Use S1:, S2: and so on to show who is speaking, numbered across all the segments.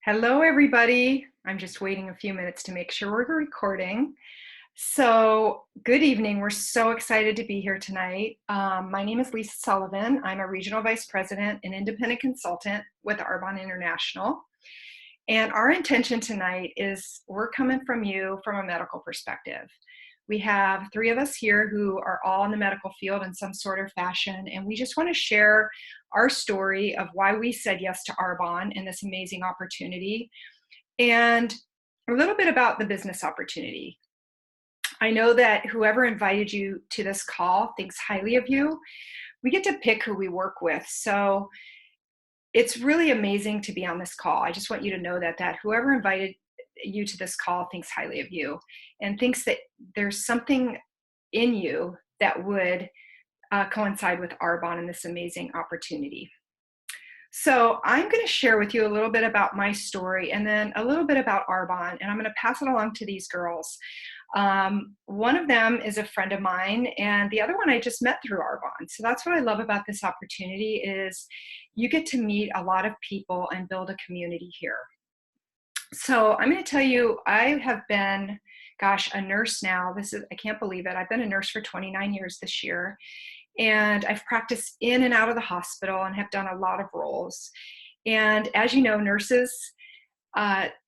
S1: Hello, everybody. I'm just waiting a few minutes to make sure we're recording. So, good evening. We're so excited to be here tonight. My name is Lisa Sullivan. I'm a regional vice president and independent consultant with Arbonne International. And our intention tonight is we're coming from you from a medical perspective. We have three of us here who are all in the medical field in some sort of fashion, and we just want to share our story of why we said yes to Arbonne and this amazing opportunity, and a little bit about the business opportunity. I know that whoever invited you to this call thinks highly of you. We get to pick who we work with, so it's really amazing to be on this call. I just want you to know that whoever invited you to this call thinks highly of you and thinks that there's something in you that would coincide with Arbonne and this amazing opportunity. So I'm going to share with you a little bit about my story and then a little bit about Arbonne, and I'm going to pass it along to these girls. One of them is a friend of mine, and the other one I just met through Arbonne. So that's what I love about this opportunity is you get to meet a lot of people and build a community here. So I'm going to tell you, I have been, a nurse now. I can't believe it. I've been a nurse for 29 years this year. And I've practiced in and out of the hospital and have done a lot of roles. And as you know, nurses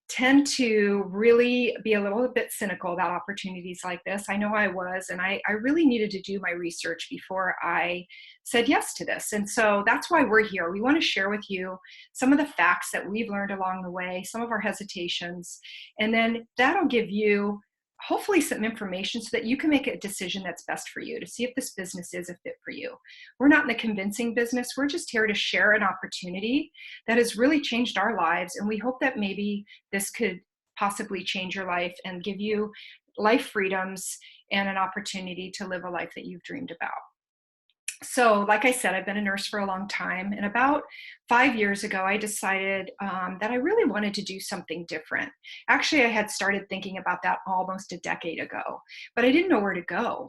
S1: tend to really be a little bit cynical about opportunities like this. I know I was, and I really needed to do my research before I said yes to this. And so that's why we're here. We want to share with you some of the facts that we've learned along the way, some of our hesitations, and then that'll give you hopefully some information so that you can make a decision that's best for you to see if this business is a fit for you. We're not in the convincing business. We're just here to share an opportunity that has really changed our lives. And we hope that maybe this could possibly change your life and give you life freedoms and an opportunity to live a life that you've dreamed about. So, like I said, I've been a nurse for a long time. And about 5 years ago, I decided that I really wanted to do something different. Actually, I had started thinking about that almost a decade ago, but I didn't know where to go.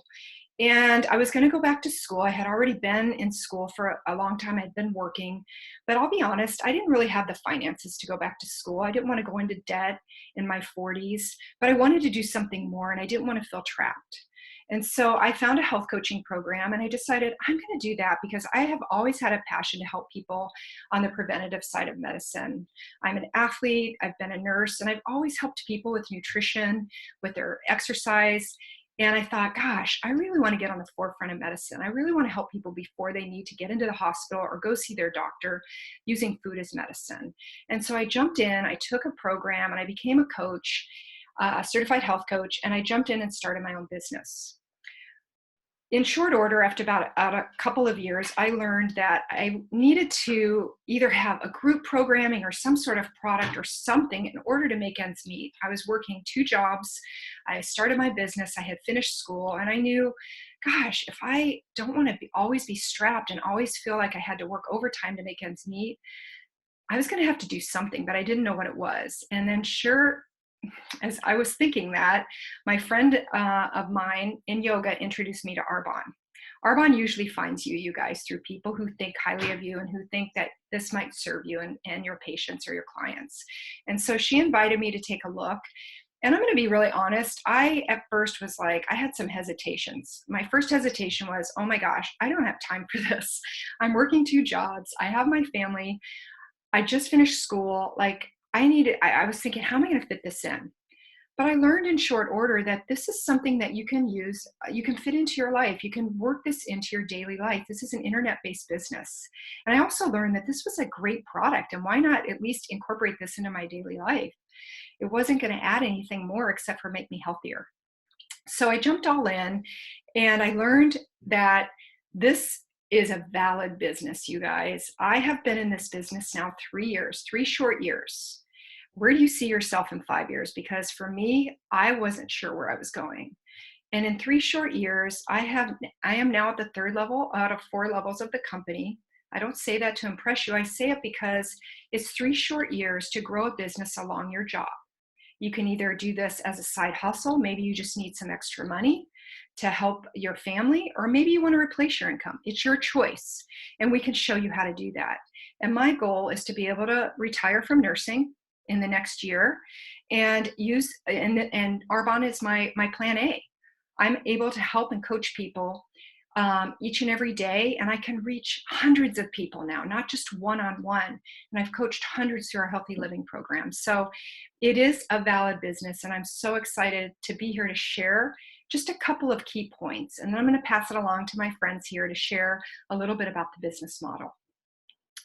S1: And I was going to go back to school. I had already been in school for a long time. I'd been working, but I'll be honest, I didn't really have the finances to go back to school. I didn't want to go into debt in my 40s, but I wanted to do something more and I didn't want to feel trapped. And so I found a health coaching program and I decided I'm going to do that because I have always had a passion to help people on the preventative side of medicine. I'm an athlete, I've been a nurse, and I've always helped people with nutrition, with their exercise. And I thought, gosh, I really want to get on the forefront of medicine. I really want to help people before they need to get into the hospital or go see their doctor using food as medicine. And so I jumped in, I took a program, and I became a coach, a certified health coach, and I jumped in and started my own business. In short order, after about a couple of years, I learned that I needed to either have a group programming or some sort of product or something in order to make ends meet. I was working two jobs. I started my business. I had finished school, and I knew, gosh, if I don't want to always be strapped and always feel like I had to work overtime to make ends meet, I was going to have to do something, but I didn't know what it was. And then sure, as I was thinking that, my friend of mine in yoga introduced me to Arbonne. Arbonne usually finds you guys, through people who think highly of you and who think that this might serve you and your patients or your clients. And so she invited me to take a look. And I'm going to be really honest, I at first was like, I had some hesitations. My first hesitation was, oh my gosh, I don't have time for this. I'm working two jobs. I have my family. I just finished school. Like, I was thinking, how am I going to fit this in? But I learned in short order that this is something that you can use, you can fit into your life. You can work this into your daily life. This is an internet-based business. And I also learned that this was a great product, and why not at least incorporate this into my daily life? It wasn't going to add anything more except for make me healthier. So I jumped all in, and I learned that this is a valid business, you guys. I have been in this business now 3 years, 3 short years. Where do you see yourself in 5 years? Because for me, I wasn't sure where I was going. And in 3 short years, I am now at the third level out of 4 levels of the company. I don't say that to impress you. I say it because it's 3 short years to grow a business along your job. You can either do this as a side hustle. Maybe you just need some extra money to help your family, or maybe you want to replace your income. It's your choice, and we can show you how to do that. And my goal is to be able to retire from nursing in the next year, and Arbonne is my plan A. I'm able to help and coach people each and every day, and I can reach hundreds of people now, not just one-on-one. And I've coached hundreds through our Healthy Living program. So it is a valid business, and I'm so excited to be here to share just a couple of key points. And then I'm going to pass it along to my friends here to share a little bit about the business model.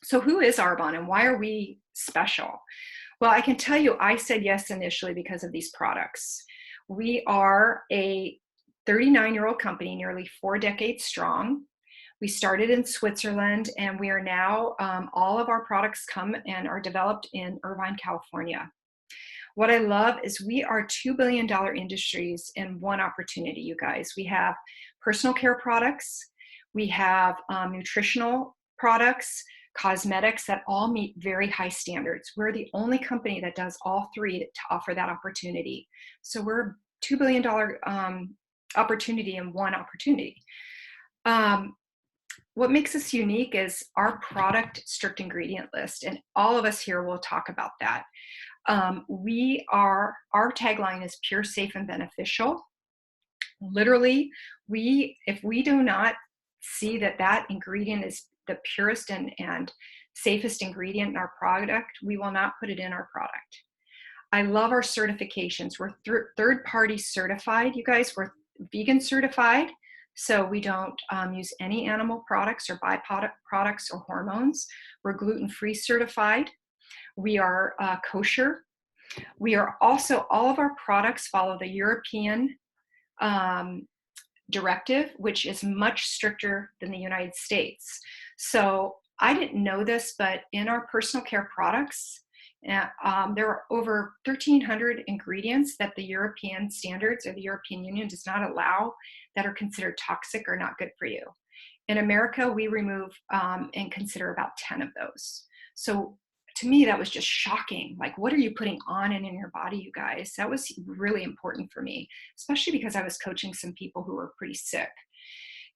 S1: So who is Arbonne and why are we special? Well, I can tell you, I said yes initially because of these products. We are a 39-year-old company, nearly 4 decades strong. We started in Switzerland, and we are now, all of our products come and are developed in Irvine, California. What I love is we are $2 billion industries in one opportunity, you guys. We have personal care products, we have nutritional products, cosmetics that all meet very high standards. We're the only company that does all three to offer that opportunity. So we're a $2 billion opportunity in one opportunity. What makes us unique is our product strict ingredient list, and all of us here will talk about that. Our tagline is pure, safe, and beneficial. Literally, if we do not see that ingredient is the purest and safest ingredient in our product, we will not put it in our product. I love our certifications. We're third-party certified, you guys. We're vegan certified, so we don't use any animal products or byproduct products or hormones. We're gluten-free certified. We are kosher. We are also, all of our products follow the European directive, which is much stricter than the United States. So I didn't know this, but in our personal care products, there are over 1,300 ingredients that the European standards or the European Union does not allow that are considered toxic or not good for you. In America, we remove and consider about 10 of those. So to me, that was just shocking. Like, what are you putting on and in your body, you guys? That was really important for me, especially because I was coaching some people who were pretty sick.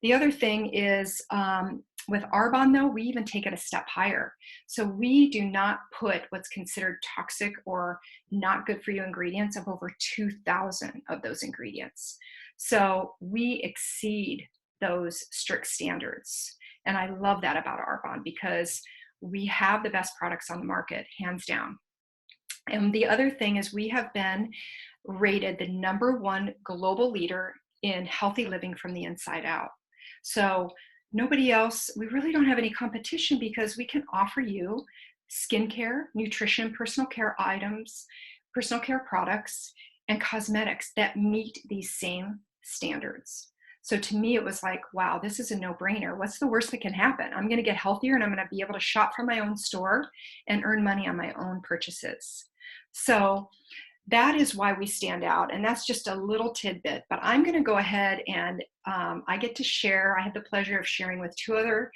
S1: The other thing is, with Arbonne, though, we even take it a step higher. So we do not put what's considered toxic or not good for you ingredients of over 2,000 of those ingredients. So we exceed those strict standards. And I love that about Arbonne because we have the best products on the market, hands down. And the other thing is we have been rated the #1 global leader in healthy living from the inside out. So nobody else, we really don't have any competition because we can offer you skincare, nutrition, personal care items, personal care products, and cosmetics that meet these same standards. So to me, it was like, wow, this is a no-brainer. What's the worst that can happen? I'm going to get healthier and I'm going to be able to shop from my own store and earn money on my own purchases. So that is why we stand out. And that's just a little tidbit, but I'm going to go ahead and I get to share. I have the pleasure of sharing with 2 other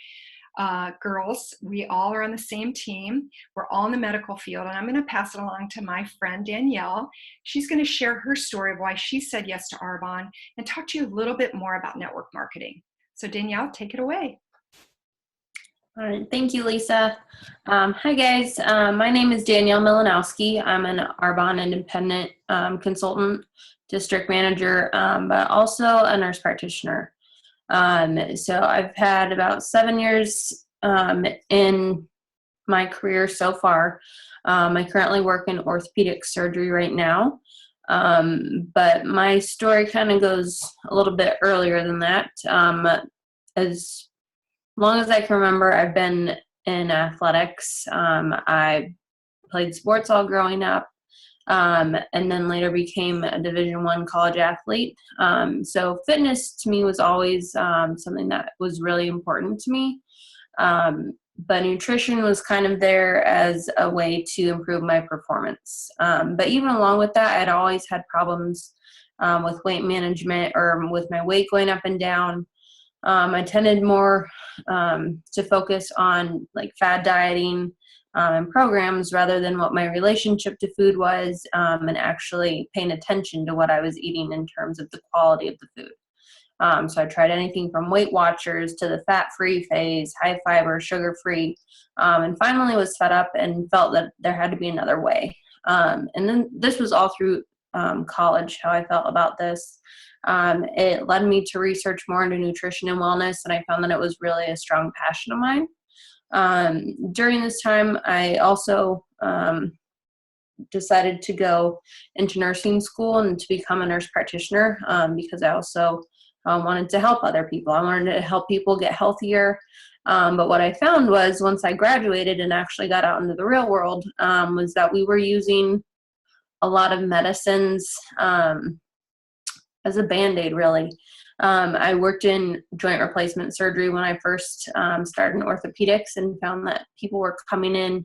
S1: girls. We all are on the same team. We're all in the medical field, and I'm going to pass it along to my friend Danielle. She's going to share her story of why she said yes to Arbonne and talk to you a little bit more about network marketing. So Danielle, take it away.
S2: All right, thank you, Lisa. Hi guys, my name is Danielle Milanowski. I'm an Arbonne independent consultant, district manager, but also a nurse practitioner. So I've had about 7 years in my career so far. I currently work in orthopedic surgery right now, but my story kind of goes a little bit earlier than that. As long as I can remember, I've been in athletics. I played sports all growing up, and then later became a Division I college athlete. So fitness to me was always something that was really important to me. But nutrition was kind of there as a way to improve my performance. But even along with that, I'd always had problems with weight management or with my weight going up and down. I tended more to focus on like fad dieting and programs rather than what my relationship to food was, and actually paying attention to what I was eating in terms of the quality of the food. So I tried anything from Weight Watchers to the fat-free phase, high fiber, sugar-free, and finally was fed up and felt that there had to be another way. And then this was all through college, how I felt about this. It led me to research more into nutrition and wellness, and I found that it was really a strong passion of mine. During this time, I also decided to go into nursing school and to become a nurse practitioner, because I also wanted to help other people. I wanted to help people get healthier. But what I found was once I graduated and actually got out into the real world, was that we were using a lot of medicines as a Band-Aid, really. I worked in joint replacement surgery when I first started in orthopedics, and found that people were coming in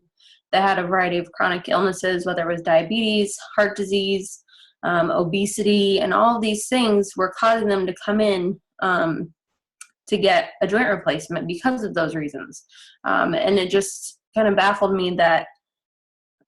S2: that had a variety of chronic illnesses, whether it was diabetes, heart disease, obesity, and all of these things were causing them to come in to get a joint replacement because of those reasons. And it just kind of baffled me that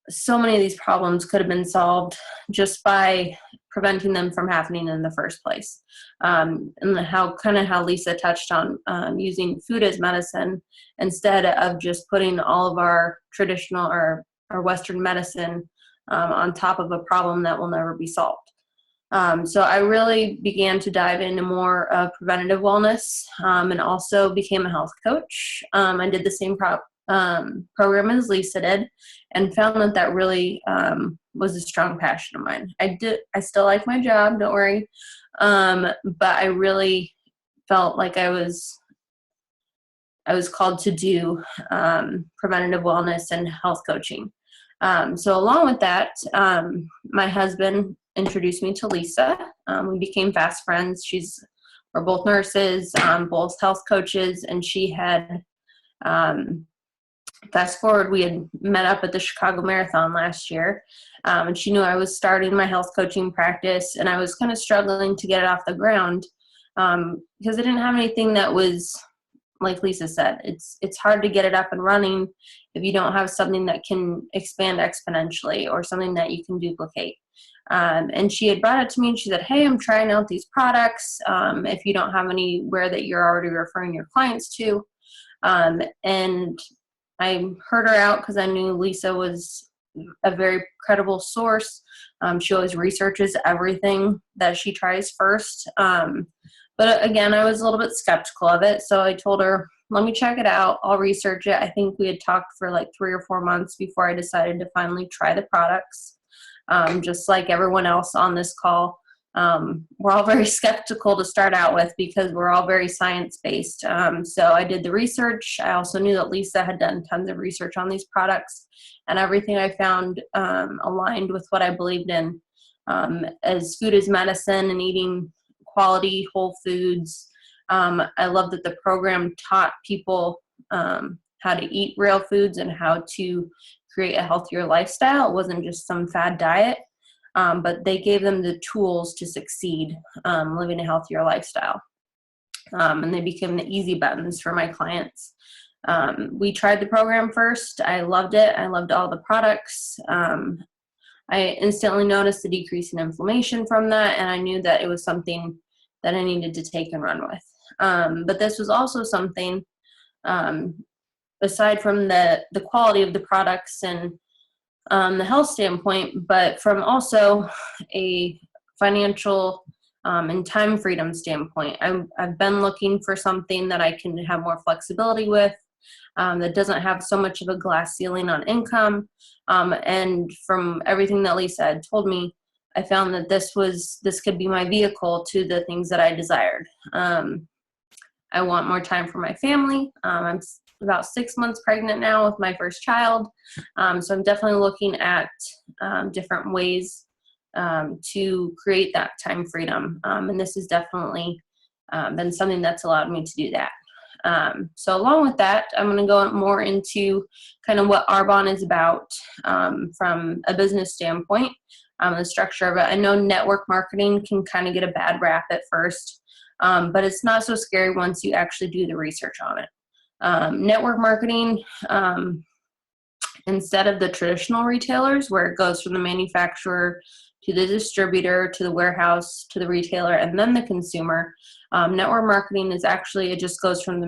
S2: so many of these problems could have been solved just by preventing them from happening in the first place. And how Lisa touched on using food as medicine instead of just putting all of our traditional or Western medicine on top of a problem that will never be solved. So I really began to dive into more of preventative wellness, and also became a health coach. I did the same program as Lisa did, and found that really was a strong passion of mine. I still like my job, don't worry, but I really felt like I was called to do preventative wellness and health coaching. So along with that, my husband introduced me to Lisa. We became fast friends. We're both nurses, both health coaches, and she had, fast forward, we had met up at the Chicago Marathon last year, and she knew I was starting my health coaching practice, and I was kind of struggling to get it off the ground because I didn't have anything that was, like Lisa said, it's hard to get it up and running if you don't have something that can expand exponentially or something that you can duplicate. And she had brought it to me, and she said, "Hey, I'm trying out these products. If you don't have anywhere that you're already referring your clients to." And I heard her out because I knew Lisa was a very credible source. She always researches everything that she tries first. But again, I was a little bit skeptical of it. So I told her, let me check it out. I'll research it. I think we had talked for like 3 or 4 months before I decided to finally try the products. Just like everyone else on this call, we're all very skeptical to start out with because we're all very science-based. So I did the research. I also knew that Lisa had done tons of research on these products, and everything I found aligned with what I believed in, as food as medicine and eating quality whole foods. I love that the program taught people how to eat real foods and how to create a healthier lifestyle. It wasn't just some fad diet. But they gave them the tools to succeed living a healthier lifestyle. And they became the easy buttons for my clients. We tried the program first. I loved it. I loved all the products. I instantly noticed the decrease in inflammation from that, and I knew that it was something that I needed to take and run with. But this was also something, aside from the quality of the products and the health standpoint, but from also a financial and time freedom standpoint. I've been looking for something that I can have more flexibility with, that doesn't have so much of a glass ceiling on income. And from everything that Lisa had told me, I found that this could be my vehicle to the things that I desired. I want more time for my family. I'm about 6 months pregnant now with my first child. So I'm definitely looking at different ways to create that time freedom. And this has definitely been something that's allowed me to do that. So along with that, I'm going to go more into kind of what Arbonne is about from a business standpoint, the structure of it. I know network marketing can kind of get a bad rap at first, but it's not so scary once you actually do the research on it. Network marketing, instead of the traditional retailers where it goes from the manufacturer to the distributor to the warehouse to the retailer and then the consumer, network marketing is actually, it just goes from the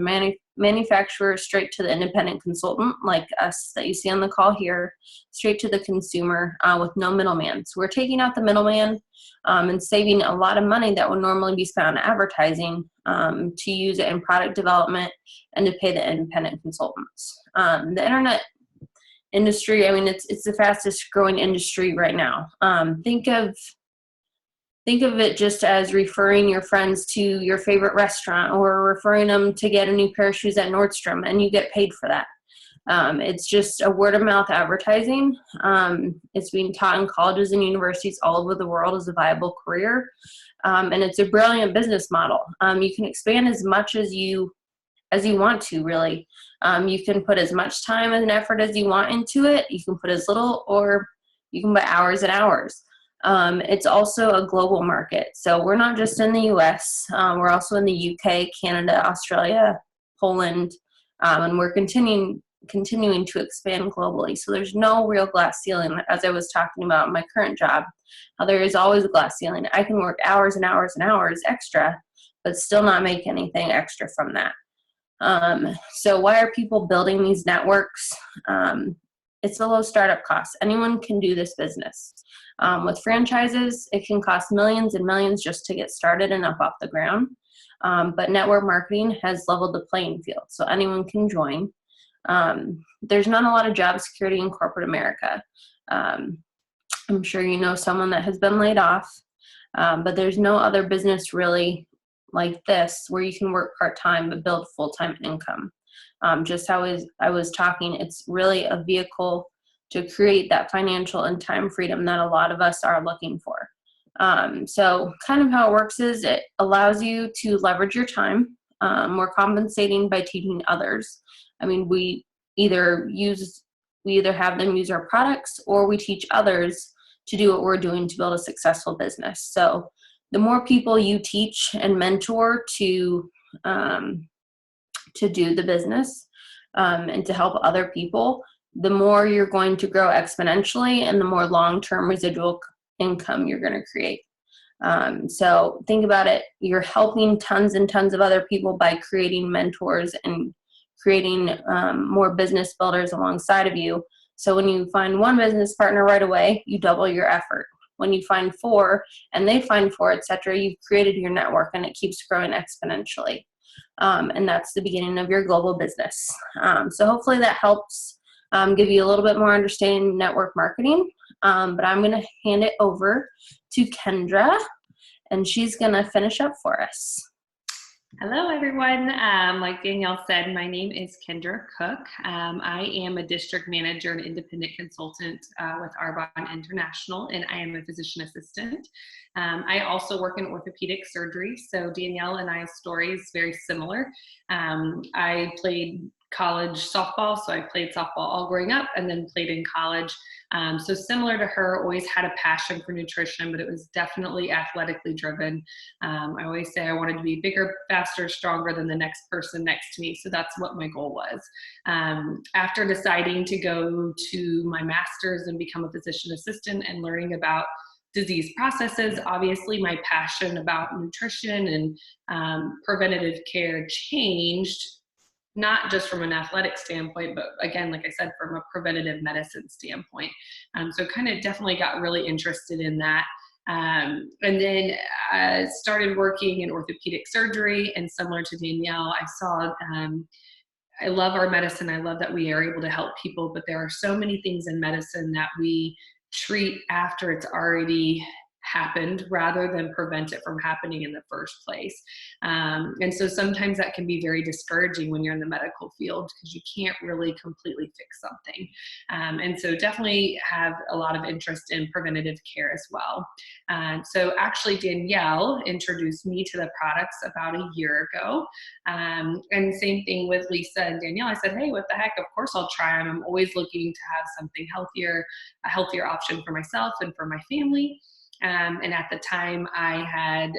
S2: manufacturer straight to the independent consultant like us that you see on the call here, straight to the consumer with no middleman. So we're taking out the middleman and saving a lot of money that would normally be spent on advertising to use it in product development and to pay the independent consultants. The internet industry, I mean, it's the fastest growing industry right now. Think of it just as referring your friends to your favorite restaurant or referring them to get a new pair of shoes at Nordstrom, and you get paid for that. It's just a word of mouth advertising. It's being taught in colleges and universities all over the world as a viable career. And it's a brilliant business model. You can expand as much as you want to, really. You can put as much time and effort as you want into it. You can put as little, or you can put hours and hours. It's also a global market. So we're not just in the US, we're also in the UK, Canada, Australia, Poland, and we're continuing to expand globally. So there's no real glass ceiling, as I was talking about in my current job, how there is always a glass ceiling. I can work hours and hours and hours extra, but still not make anything extra from that. So why are people building these networks? It's a low startup cost. Anyone can do this business. With franchises, it can cost millions and millions just to get started and up off the ground. But network marketing has leveled the playing field, so anyone can join. There's not a lot of job security in corporate America. I'm sure you know someone that has been laid off, but there's no other business really like this where you can work part-time but build full-time income. Just how I was talking, it's really a vehicle to create that financial and time freedom that a lot of us are looking for. So kind of how it works is it allows you to leverage your time. We're compensating by teaching others. I mean, we either have them use our products, or we teach others to do what we're doing to build a successful business. So the more people you teach and mentor to do the business and to help other people, the more you're going to grow exponentially and the more long-term residual income you're going to create. So think about it. You're helping tons and tons of other people by creating mentors and creating more business builders alongside of you. So when you find one business partner right away, you double your effort. When you find 4 and they find 4, etc., you've created your network and it keeps growing exponentially. And that's the beginning of your global business. So hopefully that helps give you a little bit more understanding of network marketing. But I'm going to hand it over to Kendra, and she's going to finish up for us.
S3: Hello, everyone. Like Danielle said, my name is Kendra Cook. I am a district manager and independent consultant with Arbonne International, and I am a physician assistant. I also work in orthopedic surgery, so Danielle and I's story is very similar. I played college softball, so I played softball all growing up and then played in college. So similar to her, always had a passion for nutrition, but it was definitely athletically driven. I always say I wanted to be bigger, faster, stronger than the next person next to me. So that's what my goal was. After deciding to go to my master's and become a physician assistant and learning about disease processes, obviously my passion about nutrition and preventative care changed, not just from an athletic standpoint, but again, like I said, from a preventative medicine standpoint. So kind of definitely got really interested in that. And then I started working in orthopedic surgery, and similar to Danielle, I saw, I love our medicine. I love that we are able to help people, but there are so many things in medicine that we treat after it's already happened rather than prevent it from happening in the first place. And so sometimes that can be very discouraging when you're in the medical field because you can't really completely fix something. And so definitely have a lot of interest in preventative care as well. So actually Danielle introduced me to the products about a year ago. And same thing with Lisa and Danielle. I said, hey, what the heck? Of course I'll try them. I'm always looking to have something healthier, a healthier option for myself and for my family. And at the time I had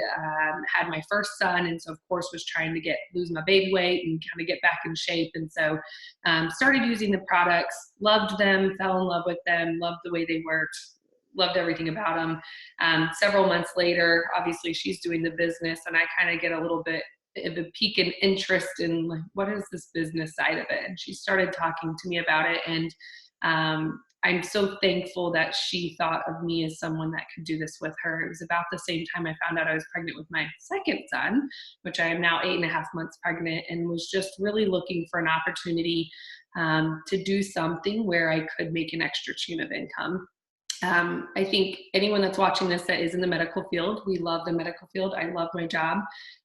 S3: had my first son, and so of course was trying to lose my baby weight and kind of get back in shape. And so started using the products, loved them, fell in love with them, loved the way they worked, loved everything about them. Several months later, obviously she's doing the business and I kind of get a little bit a peak in interest in like, what is this business side of it? And she started talking to me about it. And I'm so thankful that she thought of me as someone that could do this with her. It was about the same time I found out I was pregnant with my second son, which I am now 8.5 months pregnant, and was just really looking for an opportunity to do something where I could make an extra stream of income. I think anyone that's watching this that is in the medical field, we love the medical field. I love my job,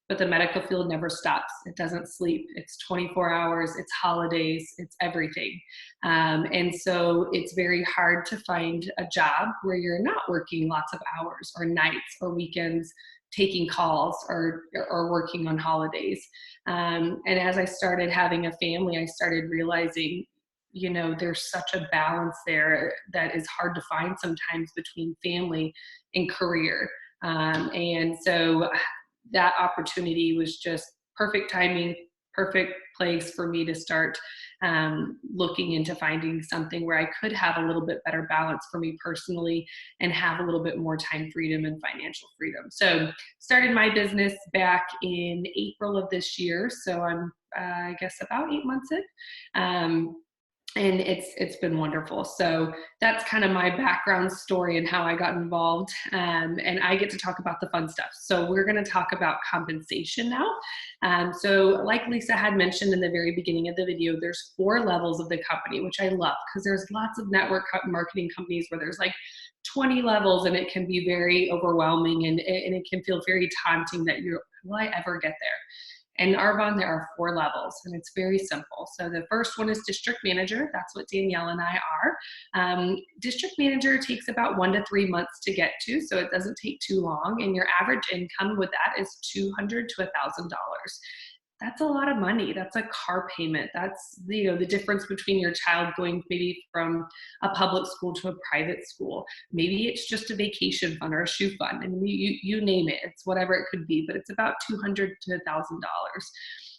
S3: but the medical field never stops. It doesn't sleep. It's 24 hours, it's holidays, it's everything. And so it's very hard to find a job where you're not working lots of hours or nights or weekends, taking calls or working on holidays. And as I started having a family, I started realizing, there's such a balance there that is hard to find sometimes between family and career. And so that opportunity was just perfect timing, perfect place for me to start looking into finding something where I could have a little bit better balance for me personally and have a little bit more time freedom and financial freedom. So started my business back in April of this year. So I'm, I guess, about 8 months in. And it's been wonderful. So that's kind of my background story and how I got involved. And I get to talk about the fun stuff. So we're going to talk about compensation now. So like Lisa had mentioned in the very beginning of the video, there's 4 levels of the company, which I love because there's lots of network marketing companies where there's like 20 levels, and it can be very overwhelming, and it can feel very taunting that will I ever get there? In Arbonne, there are 4 levels, and it's very simple. So the first one is district manager. That's what Danielle and I are. District manager takes about 1 to 3 months to get to, so it doesn't take too long. And your average income with that is $200 to $1,000. That's a lot of money. That's a car payment. That's the difference between your child going maybe from a public school to a private school. Maybe it's just a vacation fund or a shoe fund, and you name it. It's whatever it could be, but it's about $200 to $1,000.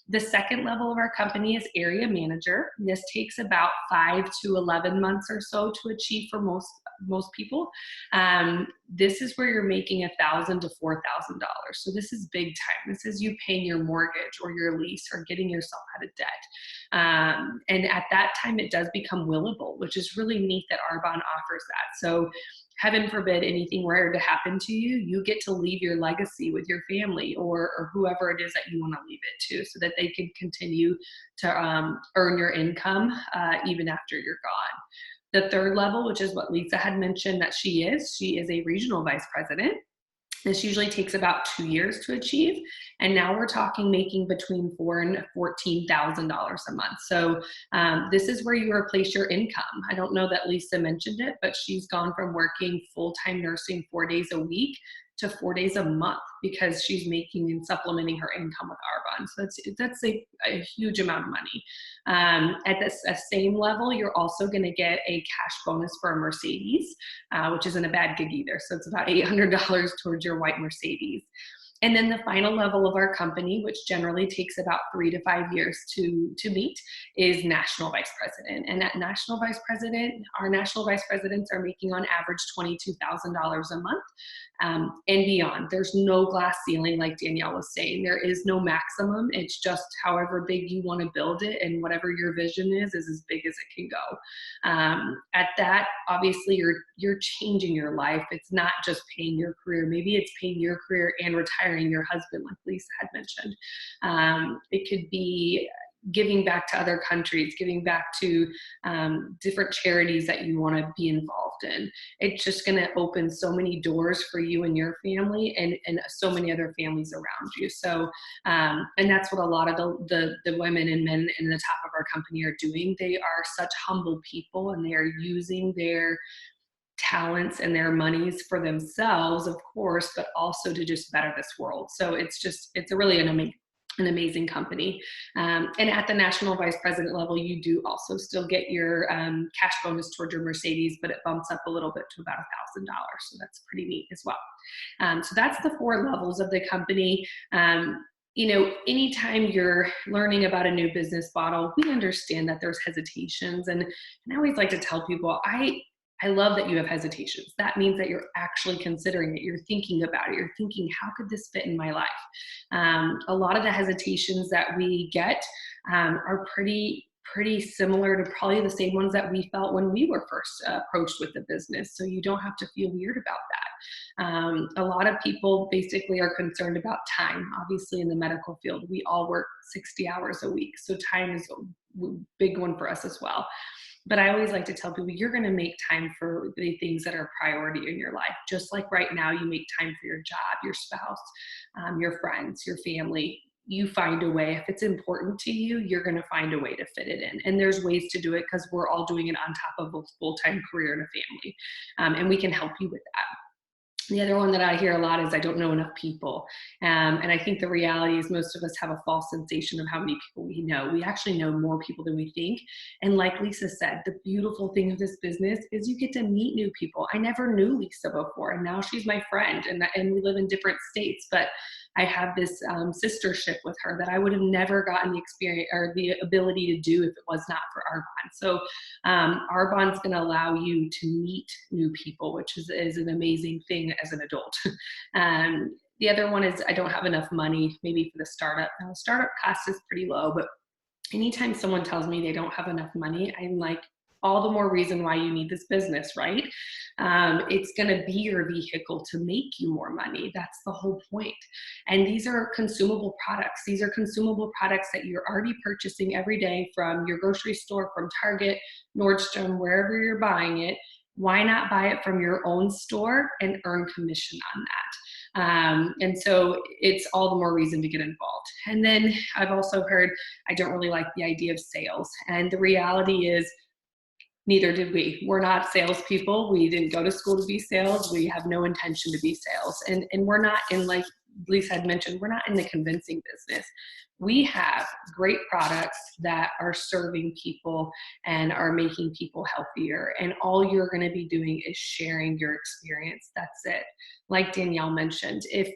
S3: The second level of our company is area manager. This takes about 5 to 11 months or so to achieve for most people. This is where you're making $1,000 to $4,000. So this is big time. This is you paying your mortgage or your lease or getting yourself out of debt. And at that time, it does become willable, which is really neat that Arbonne offers that. So heaven forbid anything were to happen to you, you get to leave your legacy with your family or whoever it is that you want to leave it to, so that they can continue to earn your income even after you're gone. The third level, which is what Lisa had mentioned that she is a regional vice president. This usually takes about 2 years to achieve. And now we're talking making between $4,000 and $14,000 a month. So this is where you replace your income. I don't know that Lisa mentioned it, but she's gone from working full-time nursing 4 days a week to 4 days a month because she's making and supplementing her income with Arbonne. So that's a huge amount of money. At this same level, you're also going to get a cash bonus for a Mercedes, which isn't a bad gig either. So it's about $800 towards your white Mercedes. And then the final level of our company, which generally takes about 3 to 5 years to meet, is national vice president. And at national vice president, our national vice presidents are making on average $22,000 a month and beyond. There's no glass ceiling, like Danielle was saying. There is no maximum. It's just however big you want to build it, and whatever your vision is as big as it can go. At that, obviously, you're changing your life. It's not just paying your career. Maybe it's paying your career and retiring your husband, like Lisa had mentioned. It could be giving back to other countries, giving back to different charities that you want to be involved in. It's just going to open so many doors for you and your family and so many other families around you. So, and that's what a lot of the women and men in the top of our company are doing. They are such humble people, and they are using their talents and their monies for themselves, of course, but also to just better this world. So it's really an amazing company. And at the national vice president level, you do also still get your cash bonus towards your Mercedes, but it bumps up a little bit to about $1,000. So that's pretty neat as well. So that's the 4 levels of the company. Anytime you're learning about a new business model, we understand that there's hesitations. And I always like to tell people, I love that you have hesitations. That means that you're actually considering it. You're thinking about it. You're thinking, how could this fit in my life? A lot of the hesitations that we get are pretty similar to probably the same ones that we felt when we were first approached with the business. So you don't have to feel weird about that. A lot of people basically are concerned about time. Obviously, in the medical field, we all work 60 hours a week. So time is a big one for us as well. But I always like to tell people, you're going to make time for the things that are priority in your life. Just like right now, you make time for your job, your spouse, your friends, your family. You find a way. If it's important to you, you're going to find a way to fit it in. And there's ways to do it because we're all doing it on top of a full-time career and a family. And we can help you with that. The other one that I hear a lot is I don't know enough people. And I think the reality is most of us have a false sensation of how many people we know. We actually know more people than we think. And like Lisa said, the beautiful thing of this business is you get to meet new people. I never knew Lisa before, and now she's my friend, and we live in different states, but I have this sistership with her that I would have never gotten the experience or the ability to do if it was not for Arbonne. So Arbonne's going to allow you to meet new people, which is an amazing thing as an adult. The other one is I don't have enough money maybe for the startup. Now the startup cost is pretty low, but anytime someone tells me they don't have enough money, I'm like, all the more reason why you need this business, right? It's going to be your vehicle to make you more money. That's the whole point. And these are consumable products. These are consumable products that you're already purchasing every day from your grocery store, from Target, Nordstrom, wherever you're buying it. Why not buy it from your own store and earn commission on that? And so it's all the more reason to get involved. And then I've also heard, I don't really like the idea of sales. And the reality is, neither did we. We're not salespeople. We didn't go to school to be sales. We have no intention to be sales. And we're not in, like Lisa had mentioned, we're not in the convincing business. We have great products that are serving people and are making people healthier. And all you're going to be doing is sharing your experience. That's it. Like Danielle mentioned, if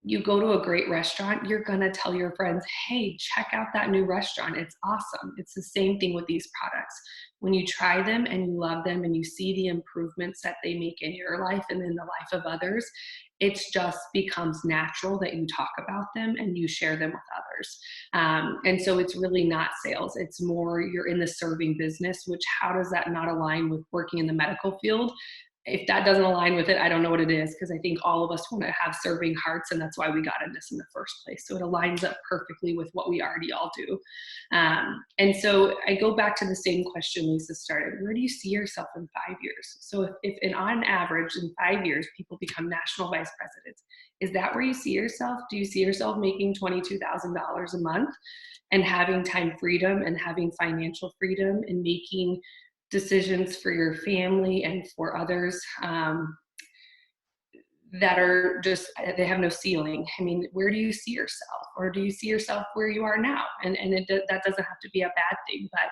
S3: you go to a great restaurant, you're going to tell your friends, hey, check out that new restaurant. It's awesome. It's the same thing with these products. When you try them and you love them and you see the improvements that they make in your life and in the life of others, it just becomes natural that you talk about them and you share them with others. And so it's really not sales. It's more you're in the serving business, which how does that not align with working in the medical field? If that doesn't align with it, I don't know what it is, because I think all of us want to have serving hearts, and that's why we got in this in the first place. So it aligns up perfectly with what we already all do. And so I go back to the same question Lisa started. Where do you see yourself in 5 years? So if on average in 5 years, people become national vice presidents, is that where you see yourself? Do you see yourself making $22,000 a month and having time freedom and having financial freedom and making decisions for your family and for others that are just, they have no ceiling? I mean, where do you see yourself? Or do you see yourself where you are now? And that doesn't have to be a bad thing, but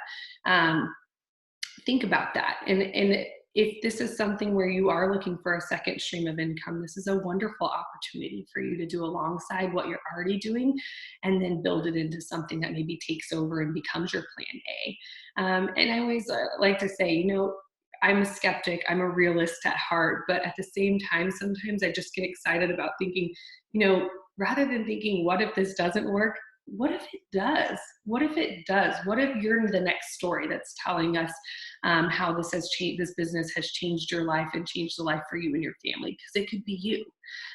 S3: think about that. And if this is something where you are looking for a second stream of income, this is a wonderful opportunity for you to do alongside what you're already doing, and then build it into something that maybe takes over and becomes your plan A. And I always like to say, you know, I'm a skeptic, I'm a realist at heart, but at the same time, sometimes I just get excited about thinking, you know, rather than thinking, what if this doesn't work? What if it does? What if it does? What if you're the next story that's telling us how this has changed, this business has changed your life and changed the life for you and your family? Because it could be you.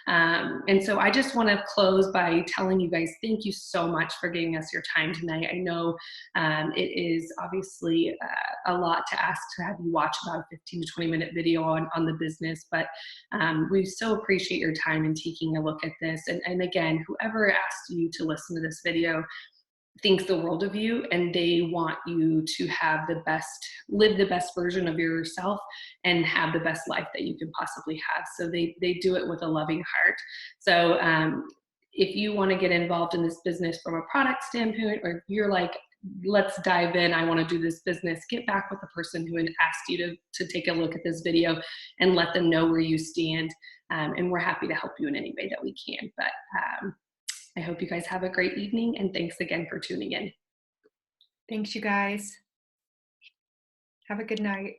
S3: And so I just want to close by telling you guys, thank you so much for giving us your time tonight. I know it is obviously a lot to ask to have you watch about a 15 to 20-minute video on the business, but we so appreciate your time in taking a look at this. And again, whoever asked you to listen to this video thinks the world of you, and they want you to have the best, live the best version of yourself and have the best life that you can possibly have. So they do it with a loving heart. So if you want to get involved in this business from a product standpoint, or if you're like, let's dive in, I want to do this business, get back with the person who asked you to take a look at this video and let them know where you stand. And we're happy to help you in any way that we can. But I hope you guys have a great evening, and thanks again for tuning in.
S1: Thanks, you guys. Have a good night.